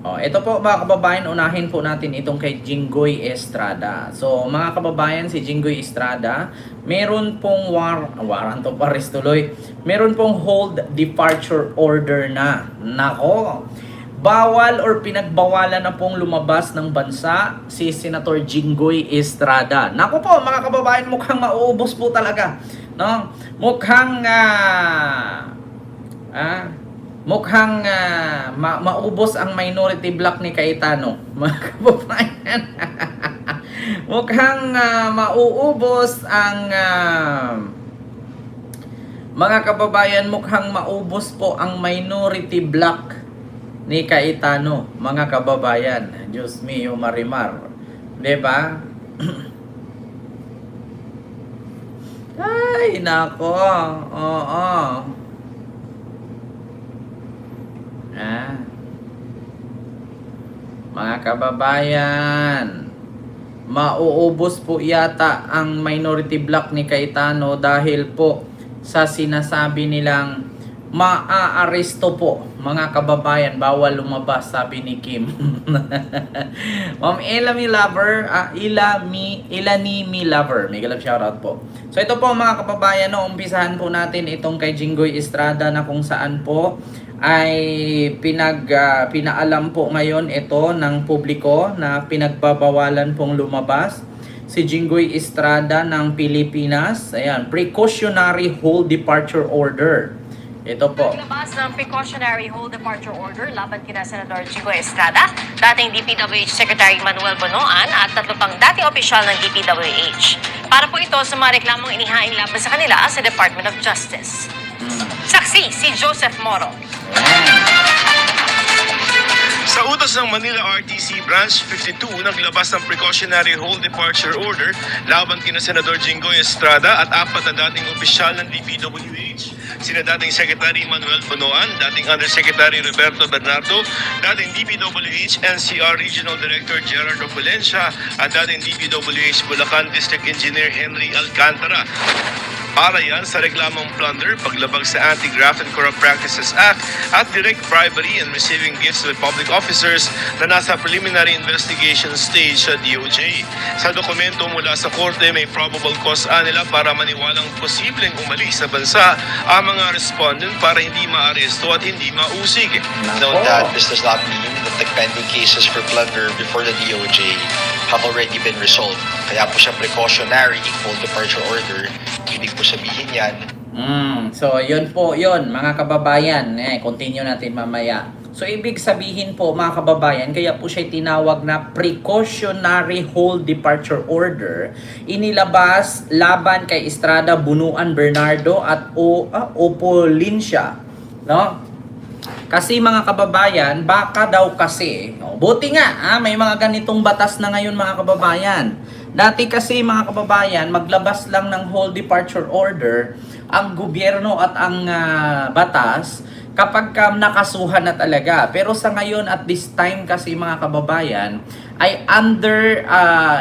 Ito po mga kababayan, unahin po natin itong kay Jinggoy Estrada. So mga kababayan, si Jinggoy Estrada, meron pong warrant of arrest tuloy. Meron pong hold departure order na. Nako, bawal or pinagbawalan na pong lumabas ng bansa si Senator Jinggoy Estrada. Nako po mga kababayan, mukhang mauubos po talaga. No? Mukhang maubos ang minority block ni Cayetano. Mga kababayan. Mukhang mauubos ang mga kababayan, mukhang maubos po ang minority block ni Cayetano, mga kababayan. Diyos mio, Marimar. 'Di ba? Ay, nako. Oo. Mga kababayan, mauubos po yata ang minority block ni Cayetano dahil po sa sinasabi nilang maaaresto po. Mga kababayan, bawal lumabas, sabi ni Kim. Ma'am Elami Lover, Ilanimi Lover, may galap shoutout po. So ito po mga kababayan, no, umpisahan po natin itong kay Jinggoy Estrada na kung saan po ay pinaalam po ngayon ito ng publiko na pinagbabawalan pong lumabas si Jinggoy Estrada ng Pilipinas. Ayan, precautionary hold departure order. Ito po. Naglabas ng precautionary hold departure order laban kina Senador Jinggoy Estrada, dating DPWH Secretary Manuel Bonoan at tatlo pang dating opisyal ng DPWH. Para po ito sa mga reklamong inihaing laban sa kanila sa Department of Justice. Saksi si Joseph Moro. Sa utos ng Manila RTC Branch 52, naglabas ng precautionary hold departure order laban kina Senador Jinggoy Estrada at apat na dating opisyal ng DPWH. Sina dating Secretary Manuel Bonoan, dating Undersecretary Roberto Bernardo, dating DPWH NCR Regional Director Gerardo Valencia at dating DPWH Bulacan District Engineer Henry Alcantara. Para yan sa reklamong plunder, paglabag sa Anti-Graft and Corrupt Practices Act at direct bribery and receiving gifts to public officers na nasa preliminary investigation stage sa DOJ. Sa dokumento mula sa korte, may probable cause nila para maniwalang posibleng umalis sa bansa ang mga respondent para hindi maaresto at hindi mausig. Note that this does not mean that the pending cases for plunder before the DOJ have already been resolved. Kaya po siya precautionary hold departure order. Ibig po sabihin yan. So, yun po yun, mga kababayan. Continue natin mamaya. So, ibig sabihin po, mga kababayan, kaya po siya tinawag na precautionary hold departure order. Inilabas laban kay Estrada, Bunuan, Bernardo at Opolincia. No? Kasi mga kababayan, baka daw kasi, buti nga, may mga ganitong batas na ngayon mga kababayan. Dati kasi mga kababayan, maglabas lang ng hold departure order ang gobyerno at ang batas kapag nakasuhan na talaga. Pero sa ngayon at this time kasi mga kababayan, ay under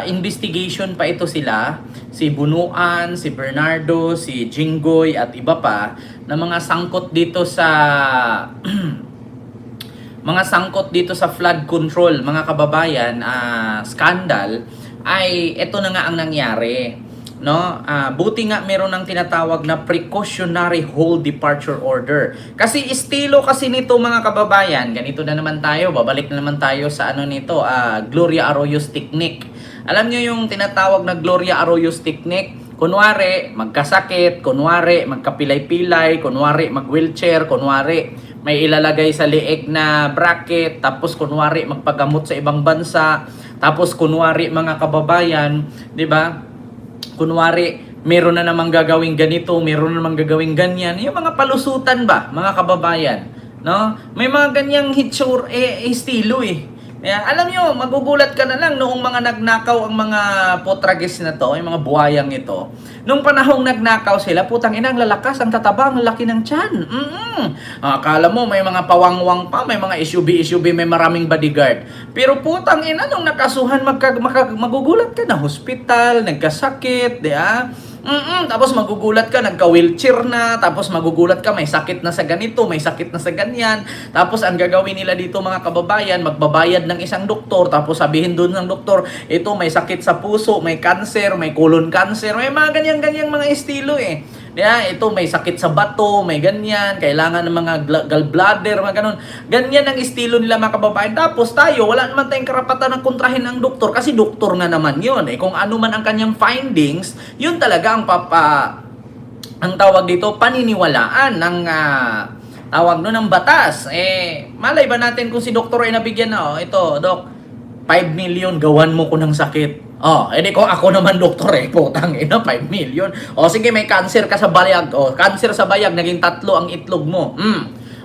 investigation pa ito sila. Si Bunuan, si Bernardo, si Jinggoy at iba pa na mga sangkot dito sa mga sangkot dito sa flood control, mga kababayan, scandal, ay ito na nga ang nangyari, no? Buti nga meron ng tinatawag na precautionary hold departure order. Kasi estilo kasi nito mga kababayan, ganito na naman tayo, babalik na naman tayo sa ano nito, Gloria Arroyo's technique. Alam niyo yung tinatawag na Gloria Arroyo's technique? Kunwari, magkasakit, kunwari, magkapilay-pilay, kunwari, mag-wheelchair, kunwari, may ilalagay sa lieg na bracket, tapos kunwari, magpagamot sa ibang bansa, tapos kunwari, mga kababayan, di ba? Kunwari, meron na namang gagawing ganito, meron na namang gagawing ganyan. Yung mga palusutan ba, mga kababayan? No? May mga ganyang hitsure, estilo eh. Alam nyo, magugulat ka na lang noong mga nagnakaw ang mga potrages na to, yung mga buhayang ito. Nung panahong nagnakaw sila, putang ina, ang lalakas, ang tataba, ang laki ng tiyan. Akala mo, may mga pawangwang pa, may mga SUV, may maraming bodyguard. Pero putang ina, nung nakasuhan, magugulat ka na, hospital, nagkasakit, di ba? Tapos magugulat ka, nagka-wheelchair na, tapos magugulat ka, may sakit na sa ganito, may sakit na sa ganyan. Tapos ang gagawin nila dito mga kababayan, magbabayad ng isang doktor, tapos sabihin doon ng doktor, ito may sakit sa puso, may cancer, may colon cancer, may mga ganyan-ganyan mga estilo eh. Ito may sakit sa bato, may ganyan, kailangan ng mga gallbladder, mga ganun. Ganyan ang estilo nila mga kababayan. Tapos tayo, wala naman tayong karapatan ng kontrahin ng doktor kasi doktor nga naman yun. Kung ano man ang kanyang findings, yun talaga ang tawag dito, paniniwalaan ng tawag no ng batas. Malay ba natin kung si doktor ay nabigyan na, ito, Dok, 5 million, gawan mo ko ng sakit. Edi ko ako naman doktor putang ina, 5 million. Sige, may cancer ka sa bayag. Cancer sa bayag, naging 3 ang itlog mo.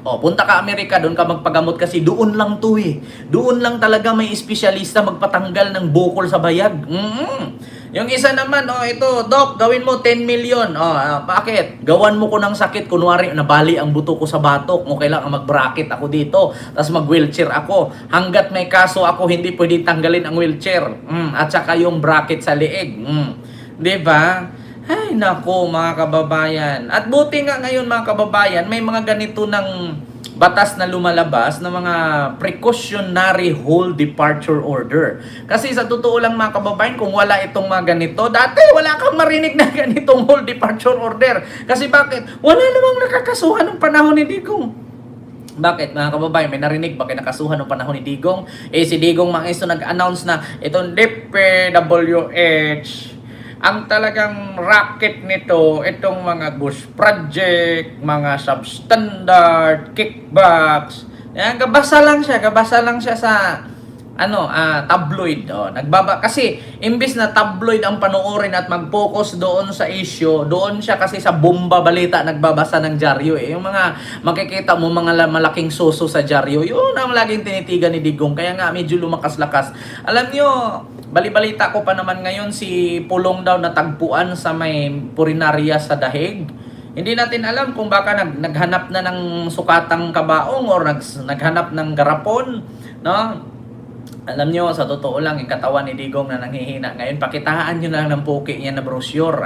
Punta ka Amerika, doon ka magpagamot kasi doon lang to Doon lang talaga may espesyalista magpatanggal ng bukol sa bayag. Yung isa naman, ito, Doc, gawin mo 10 million. Bakit? Gawan mo ko ng sakit. Kunwari, nabali ang buto ko sa batok. Kailangan mag-bracket ako dito. Tapos mag-wheelchair ako. Hanggat may kaso ako, hindi pwedeng tanggalin ang wheelchair. At saka yung bracket sa leeg. Diba? Ay, nako mga kababayan. At buti nga ngayon mga kababayan, may mga ganito ng batas na lumalabas na mga precautionary whole departure order. Kasi sa totoo lang mga kababayan, kung wala itong mga ganito, dati wala kang marinig na ganitong whole departure order. Kasi bakit? Wala namang nakakasuhan ng panahon ni Digong. Bakit mga kababayan, may narinig ba kayo nakasuhan ng panahon ni Digong? Si Digong mga iso nag-announce na itong DPWH, ang talagang racket nito, itong mga ghost project, mga substandard, kickbacks. Gabasa lang siya sa tabloid. Kasi imbis na tabloid ang panoorin at mag-focus doon sa issue, doon siya kasi sa bomba balita nagbabasa ng dyaryo Yung mga makikita mo mga malaking suso sa dyaryo, yun ang laging tinitigan ni Digong. Kaya nga medyo lumakas-lakas. Alam nyo, balibalita ko pa naman ngayon si Pulong daw natagpuan sa may purinarya sa Dahig. Hindi natin alam kung baka naghanap na ng sukatang kabaong or naghanap ng garapon, no? Alam nyo, sa totoo lang, yung katawan ni Digong na nanghihina ngayon, pakitaan nyo lang ng poke niya na brochure.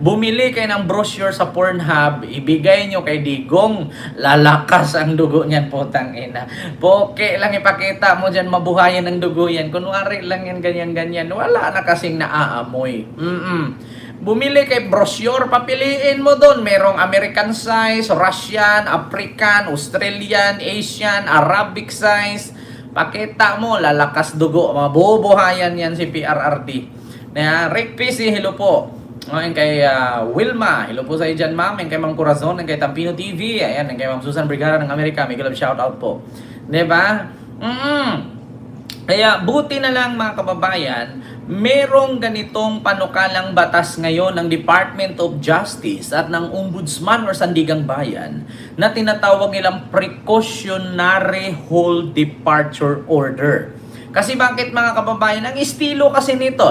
Bumili kayo ng brochure sa Pornhub, ibigay nyo kay Digong, lalakas ang dugo niyan, putang ina. Poke lang ipakita mo dyan, mabuhayan ng dugo yan. Kunwari lang yan, ganyan-ganyan. Wala na kasing naaamoy. Bumili kay brochure, papiliin mo doon. Merong American size, Russian, African, Australian, Asian, Arabic size. Pakita mo, lalakas dugo. Mabubuhayan yan si PRRD. Rick PC, hello po. Ngayon kay Wilma, hello po sa iyo dyan, ma'am. Ngayon kay Ma'am Corazon, ngayon kay Tampino TV. Ayan, ngayon kay Ma'am Susan Brigara ng Amerika. May galab shoutout po. Diba? Kaya buti na lang mga kababayan, merong ganitong panukalang batas ngayon ng Department of Justice at ng Ombudsman or Sandigang Bayan na tinatawag nilang Precautionary Whole Departure Order. Kasi bakit mga kababayan, ang estilo kasi nito,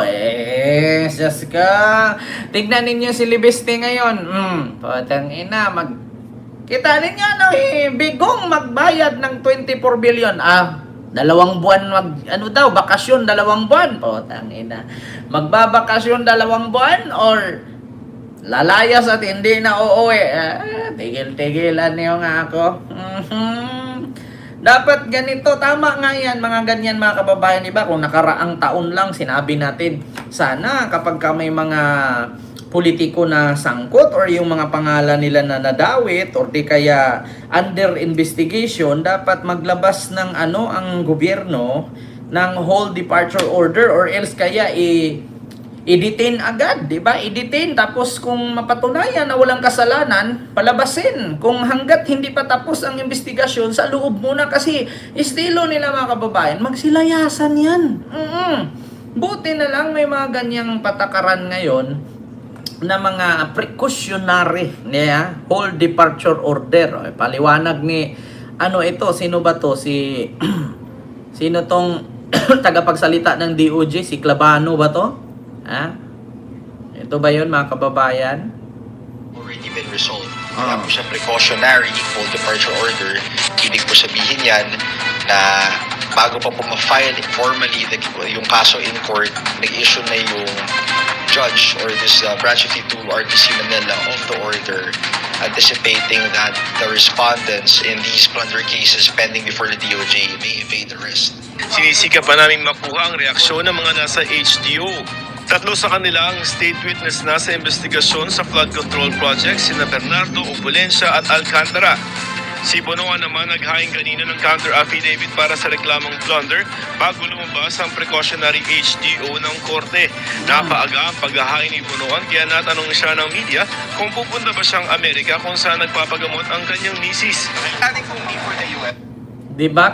sas ka, tignan ninyo si Libeste ngayon, patang ina, kita ninyo, bigong magbayad ng 24 billion, 2 buwan bakasyon 2 buwan. Potang ina. Magbabakasyon 2 buwan or lalayas at hindi na uuwi. Tigil-tigilan niyo nga ako. Dapat ganito, tama nga yan, mga ganyan mga kababayan, diba? Kung nakaraang taon lang sinabi natin, sana kapag may mga politiko na sangkot or yung mga pangalan nila na nadawit or di kaya under investigation, dapat maglabas ng ang gobyerno ng whole departure order or else kaya i-detain agad, di ba? I-detain tapos kung mapatunayan na walang kasalanan, palabasin. Kung hanggat hindi pa tapos ang investigasyon, sa loob muna kasi estilo nila mga kababayan, magsilayasan yan. Buti na lang may mga ganyang patakaran ngayon na mga precautionary whole departure order. Paliwanag ni ito, sino ba to? Sino tong tagapagsalita ng DOJ? Si Clavano ba to? Ito ba yun mga kababayan? Already been resolved. Kaya po siya precautionary whole departure order. Ibig po sabihin yan na bago pa po ma-file formally yung kaso in court, nag-issue na yung judge or this Branch 52 RTC Manila of the order, anticipating that the respondents in these plunder cases pending before the DOJ may evade arrest. Sinisikap pa namin makuha ang reaksyon ng mga nasa HDO. Tatlo sa kanila ang state witness na sa investigasyon sa flood control project, sina Bernardo, Opulencia at Alcantara. Si Bonoan naman naghain kanina ng counter affidavit para sa reklamong plunder bago lumabas ang precautionary HDO ng korte. Napaaga ang paghahain ni Bonoan kaya natanong siya ng media kung pupunta ba siyang Amerika kung saan nagpapagamot ang kanyang misis. Planning kung me for the US. Di ba?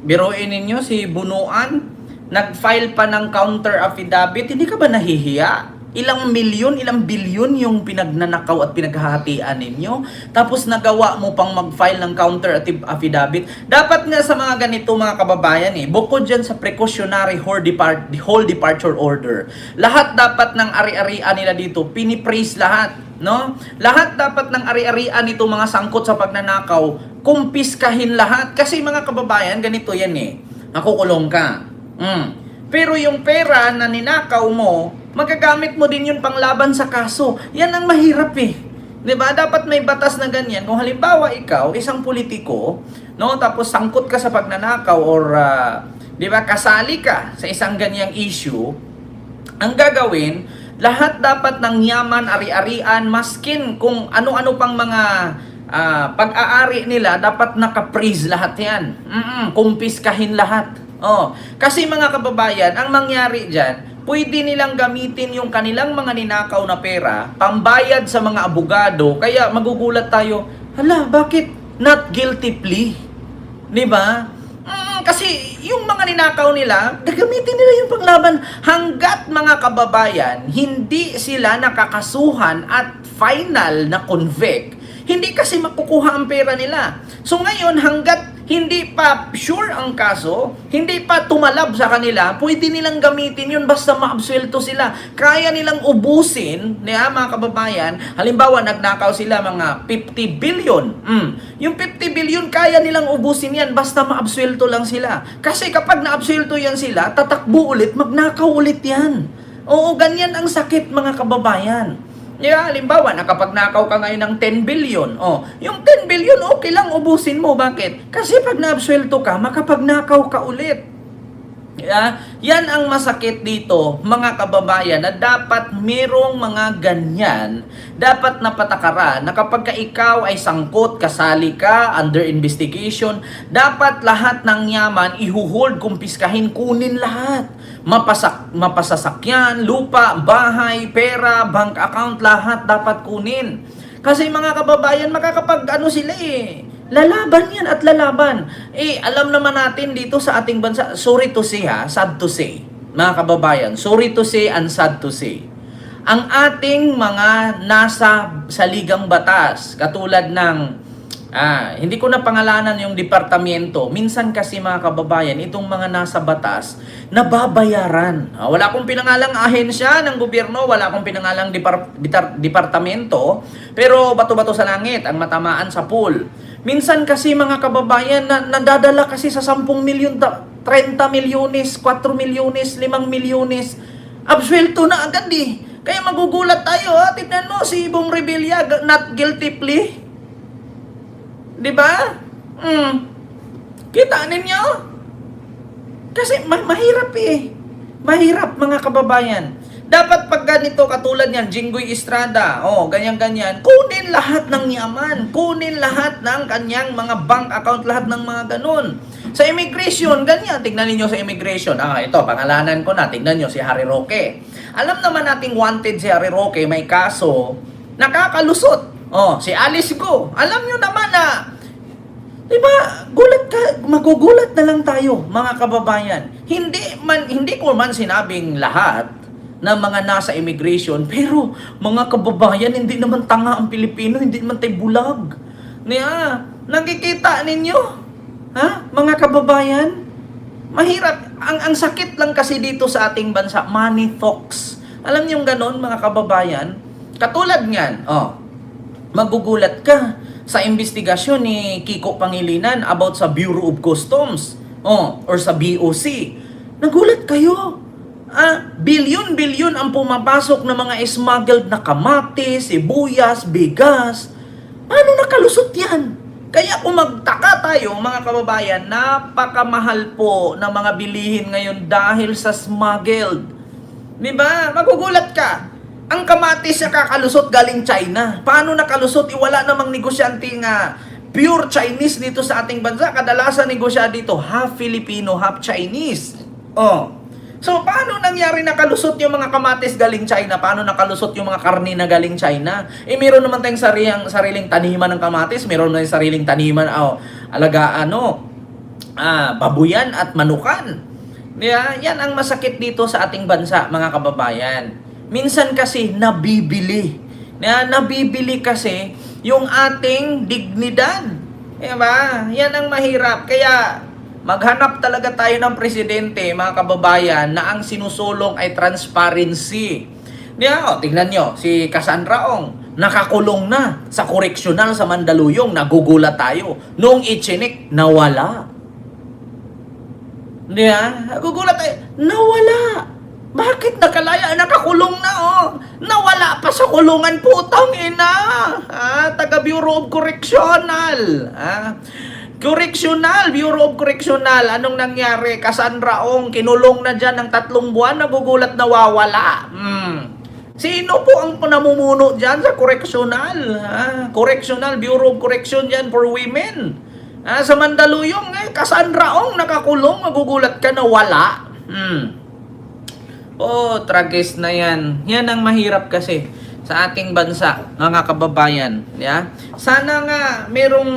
Biruin ninyo si Bunuan, nag-file pa ng counter affidavit, hindi ka ba nahihiya? Ilang milyon, ilang bilyon yung pinagnanakaw at pinaghahatian ninyo. Tapos nagawa mo pang mag-file ng counter affidavit. Dapat nga sa mga ganito mga kababayan bukod dyan sa precautionary whole departure order, lahat dapat ng ari-arian nila dito, pinipraise lahat. No? Lahat dapat ng ari-arian nito mga sangkot sa pagnanakaw, kumpiskahin lahat. Kasi mga kababayan, ganito yan nakukulong ka. Pero yung pera na ninakaw mo, magagamit mo din yun panglaban sa kaso. Yan ang mahirap 'Di ba? Dapat may batas na ganyan. Kung halimbawa ikaw, isang politiko, no, tapos sangkot ka sa pagnanakaw or 'di ba, kasali ka sa isang ganyang issue, ang gagawin, lahat dapat ng yaman, ari-arian, maskin kung ano-ano pang mga pag-aari nila, dapat naka-freeze lahat 'yan. Kumpiskahin lahat. Kasi mga kababayan, ang mangyari diyan, pwede nilang gamitin yung kanilang mga ninakaw na pera, pambayad sa mga abogado, kaya magugulat tayo, hala, bakit not guilty plea? Di ba? Kasi yung mga ninakaw nila, gagamitin nila yung panglaban hanggat mga kababayan, hindi sila nakakasuhan at final na convict, hindi kasi makukuha ang pera nila. So ngayon, hanggat hindi pa sure ang kaso, hindi pa tumalab sa kanila, pwede nilang gamitin yun basta maabsuelto sila. Kaya nilang ubusin, mga kababayan, halimbawa nagnakaw sila mga 50 billion. Yung 50 billion, kaya nilang ubusin yan basta maabsuelto lang sila. Kasi kapag naabsuelto yan sila, tatakbo ulit, magnakaw ulit yan. Oo, ganyan ang sakit mga kababayan. Halimbawa, nakapagnakaw ka ngayon ng 10 billion. Yung 10 billion, okay lang, ubusin mo. Bakit? Kasi pag naabsuelto ka, makapagnakaw ka ulit. Yan ang masakit dito, mga kababayan, na dapat merong mga ganyan, dapat napatakaran, na kapag ka ikaw ay sangkot, kasali ka, under investigation, dapat lahat ng yaman, ihuhold, kumpiskahin, kunin lahat. Mapasasakyan, lupa, bahay, pera, bank account, lahat dapat kunin. Kasi mga kababayan, sila lalaban yan at lalaban. Alam naman natin dito sa ating bansa, sorry to say sad to say, mga kababayan, sorry to say and sad to say, ang ating mga nasa saligang batas, katulad ng hindi ko na pangalanan yung departamento. Minsan kasi mga kababayan, itong mga nasa batas, nababayaran. Wala akong pinangalang ahensya ng gobyerno, wala akong pinangalang departamento, pero bato-bato sa langit ang matamaan sa pool. Minsan kasi mga kababayan, nadadala kasi sa 10 milyon, 30 milyones, 4 milyones, 5 milyones. Absuelto na agad Kaya magugulat tayo Tignan mo si Bong Revilla, not guilty plea. Diba? Kita ninyo? Kasi mahirap Mahirap mga kababayan. Dapat pag ganito katulad yan, Jinggoy Estrada, ganyan-ganyan, kunin lahat ng yaman, kunin lahat ng kanyang mga bank account, lahat ng mga ganun. Sa immigration, ganyan, tignan niyo sa immigration. Ito, pangalanan ko na, tignan niyo si Harry Roque. Alam naman nating wanted si Harry Roque, may kaso, nakakalusot. Si Alice Go, alam nyo naman na, diba, magugulat na lang tayo, mga kababayan. Hindi ko man sinabing lahat na mga nasa immigration, pero mga kababayan, hindi naman tanga ang Pilipino, hindi naman tayo bulag. Nakikita ninyo? Mga kababayan? Mahirap. Ang sakit lang kasi dito sa ating bansa, money talks. Alam niyo yung ganon, mga kababayan? Katulad niyan, magugulat ka sa investigasyon ni Kiko Pangilinan about sa Bureau of Customs or sa BOC. Nagulat kayo. Bilyon-bilyon ang pumapasok ng mga smuggled na kamatis, sibuyas, bigas. Paano nakalusot yan? Kaya kung magtaka tayo, mga kababayan, napakamahal po ng mga bilihin ngayon dahil sa smuggled. Di ba? Magugulat ka. Ang kamatis na kakalusot galing China. Paano nakalusot? Wala namang negosyante nga pure Chinese dito sa ating bansa. Kadalasan negosya dito, half Filipino, half Chinese. So, paano nangyari nakalusot yung mga kamatis galing China? Paano nakalusot yung mga karni na galing China? Meron naman tayong sariling taniman ng kamatis. Meron na yung sariling taniman, babuyan at manukan. Yan ang masakit dito sa ating bansa, mga kababayan. Minsan kasi nabibili. Nabibili kasi yung ating dignidad. Diba? Yan ang mahirap. Kaya maghanap talaga tayo ng presidente, mga kababayan, na ang sinusulong ay transparency. Tingnan nyo, si Cassandra Ong, nakakulong na sa koreksyonal sa Mandaluyong. Nagugulat tayo. Noong ichinik, nawala. Nagugulat tayo. Nawala. Bakit nakalaya? Nakakulong na, Nawala pa sa kulungan, putang ina. Taga Bureau of Correctional. Bureau of Correctional. Anong nangyari? Cassandra Ong, kinulong na dyan ng 3 buwan, nagugulat nawawala. Sino po ang namumuno dyan sa Correctional? Correctional, Bureau of Correction dyan for women. Sa Mandaluyong, Cassandra Ong, nakakulong, magugulat ka na wala. Tragis na yan. Yan ang mahirap kasi sa ating bansa, mga kababayan. Sana nga merong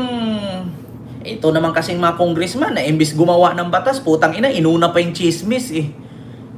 ito naman kasing mga congressman na imbis gumawa ng batas, putang ina, inuna pa yung chismis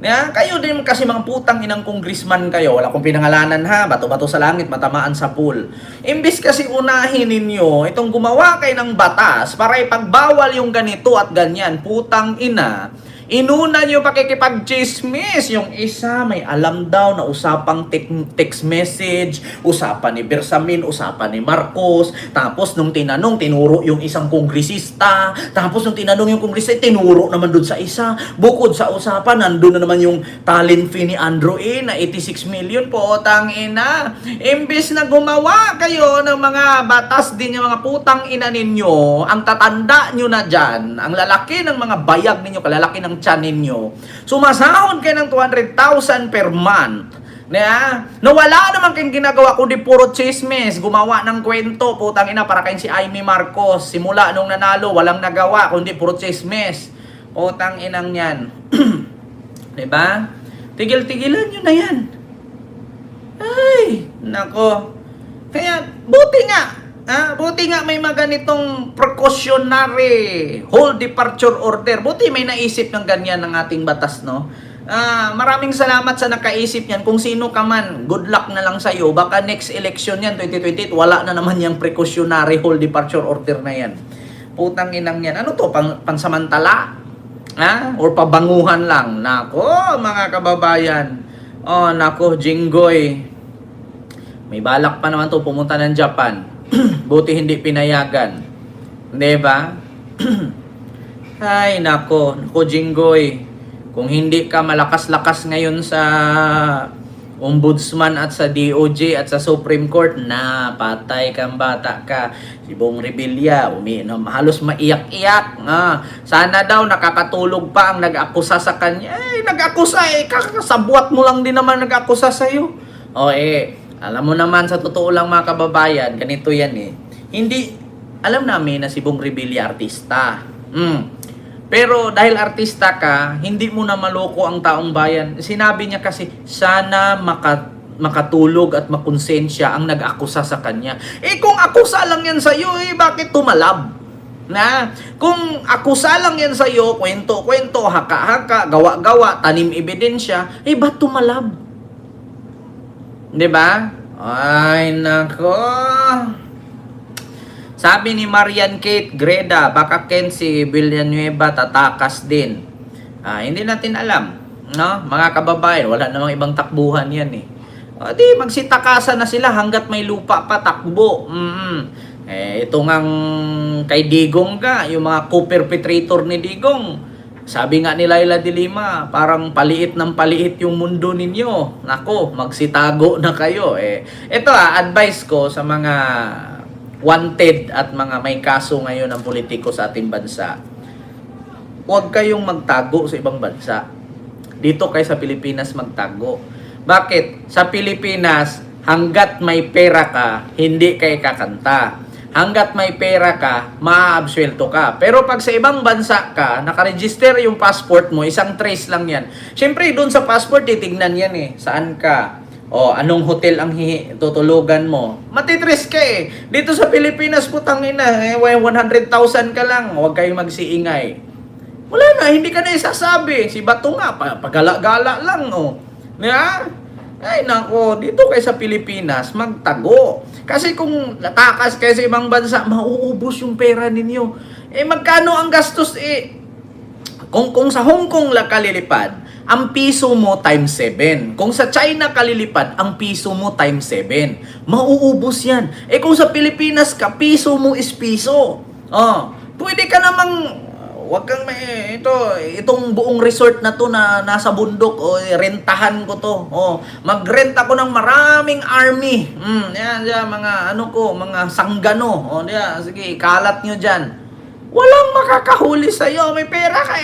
Kayo din kasi mga putang inang congressman kayo. Wala kong pinangalanan bato-bato sa langit, matamaan sa pool. Imbis kasi unahin ninyo itong gumawa kayo ng batas para ipagbawal yung ganito at ganyan, putang ina. Inuna nyo pakikipag-chismis. Yung isa may alam daw na usapang text message, usapan ni Bersamin, usapan ni Marcos. Tapos nung tinanong, tinuro yung isang kongresista. Tapos nung tinanong yung kongresista, tinuro naman dun sa isa. Bukod sa usapan, nandun na naman yung talent fee ni Andrew A na 86 million po. Tang ina. Imbis na gumawa kayo ng mga batas din yung mga putang ina ninyo, ang tatanda nyo na dyan, ang lalaki ng mga bayag ninyo, kalalaki ng tiyan ninyo, sumasahod kayo ng 200,000 per month. Wala naman kayong ginagawa kundi puro chismis, gumawa ng kwento, putang ina, para kayong si Amy Marcos. Simula nung nanalo, walang nagawa kundi puro chismis. Putang inang yan. Diba? Tigil-tigilan nyo na yan. Ay, nako. Kaya, buti nga may mga ganitong precautionary whole departure order. Buti may naisip ng ganyan ng ating batas, no? Maraming salamat sa nakaisip yan. Kung sino ka man, good luck na lang sa'yo. Baka next election yan, 2028, wala na naman yung precautionary whole departure order na yan. Putang inang yan. Ano to? Pansamantala? Or pabanguhan lang? Nako, mga kababayan. Nako, Jinggoy. May balak pa naman to pumunta ng Japan. Buti hindi pinayagan. Diba? Ay, nako. Jinggoy. Kung hindi ka malakas-lakas ngayon sa Ombudsman at sa DOJ at sa Supreme Court, patay kang bata ka. Si Bong Revilla, halos maiyak-iyak. Sana daw nakakatulog pa ang nag-akusa sa kanya. Nag-akusa kakasabwat mo lang din naman nag-akusa sa'yo. Alam mo naman, sa totoo lang mga kababayan, ganito yan Hindi, alam namin na si Bong Revilla artista. Pero dahil artista ka, hindi mo na maloko ang taong bayan. Sinabi niya kasi, sana makatulog at makonsensya ang nag-akusa sa kanya. Kung akusa lang yan sa'yo, bakit tumalab? Kung akusa lang yan sa'yo, kwento-kwento, haka-haka, gawa-gawa, tanim ebidensya, ba't tumalab? Diba? Ay, nako. Sabi ni Marian Kate Greda, baka Ken si Villanueva tatakas din. Hindi natin alam. No? Mga kababayan, wala namang ibang takbuhan yan Di, magsitakasan na sila hanggat may lupa pa, takbo. Ito ngang kay Digong ka, yung mga co-perpetrator ni Digong. Sabi nga ni Laila de Lima, parang paliit ng paliit yung mundo ninyo. Nako, magsitago na kayo. Ito advice ko sa mga wanted at mga may kaso ngayon ng politiko sa ating bansa. Huwag kayong magtago sa ibang bansa. Dito kayo sa Pilipinas magtago. Bakit? Sa Pilipinas, hanggat may pera ka, hindi kayo kakanta. Hanggat may pera ka, maaabsuelto ka. Pero pag sa ibang bansa ka, nakaregister yung passport mo, isang trace lang yan. Siyempre, doon sa passport, titignan yan Saan ka? Anong hotel ang tutulugan mo? Matitrace ka Dito sa Pilipinas, putang ina, 100,000 ka lang. Huwag kayong magsiingay. Wala na, hindi ka na isasabi. Si Bato nga, pagala-gala lang Ay nako, dito kayo sa Pilipinas, magtago. Kasi kung natakas kayo sa ibang bansa, mauubos yung pera ninyo. Magkano ang gastos Kung sa Hong Kong kalilipad, ang piso mo times 7. Kung sa China kalilipad, ang piso mo times 7. Mauubos yan. Kung sa Pilipinas ka, piso mo is piso. Pwede ka namang wag kang itong buong resort na to na nasa bundok rentahan ko to. Magrent ako ng maraming army. Yan mga mga sanggano. Sige, kalat nyo diyan. Walang makakahuli sa iyo, may pera ka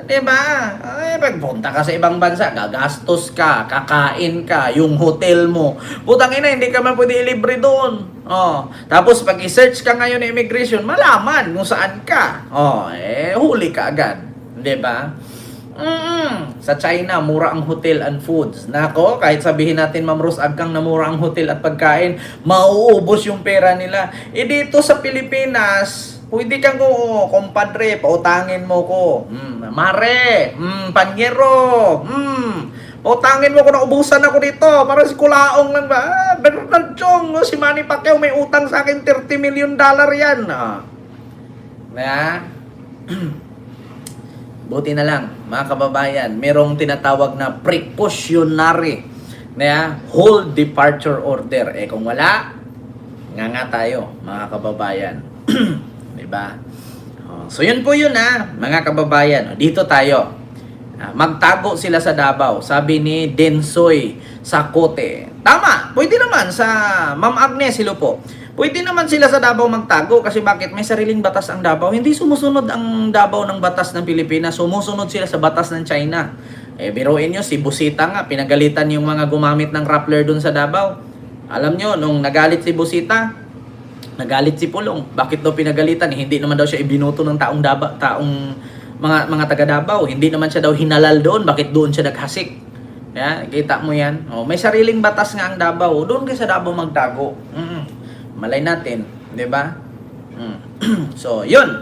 'Di ba? Pagpunta ka sa ibang bansa, gagastos ka, kakain ka, yung hotel mo. Putang ina, hindi ka man pwede ilibre doon. Tapos pag i-search ka ngayon ng immigration, malaman kung saan ka. Huli ka agad. 'Di ba? Sa China, mura ang hotel and foods. Nako, kahit sabihin natin, Ma'am Rose Agkang, na mura ang hotel at pagkain, mauubos yung pera nila. Dito sa Pilipinas, pwede kang kompadre, pautangin mo ko. Mare, panyero, pautangin mo ko, naubusan ako dito. Parang si Kulaong lang ba? Bernard Chong, si Manny Pacquiao, may utang sa akin $30 million yan. Buti na lang, mga kababayan, merong tinatawag na precautionary hold departure order. Kung wala, nga tayo, mga kababayan. Diba? So yun po yun mga kababayan. Dito tayo. Magtago sila sa Davao. Sabi ni Densoy Sacote. Tama, pwede naman sa Ma'am Agnes, hello po. Pwede naman sila sa Davao magtago kasi bakit? May sariling batas ang Davao. Hindi sumusunod ang Davao ng batas ng Pilipinas. Sumusunod sila sa batas ng China. Biruin nyo, si Busita nga, pinagalitan yung mga gumamit ng Rappler dun sa Davao. Alam nyo, nung nagalit si Busita, nagalit si Pulong. Bakit daw pinagalitan? Hindi naman daw siya ibinuto ng taong mga taga Davao. Hindi naman siya daw hinalal doon. Bakit doon siya naghasik? Kita mo yan. May sariling batas nga ang Davao. Doon kayo sa Davao magtago. Malay natin, 'di ba? So, 'yun.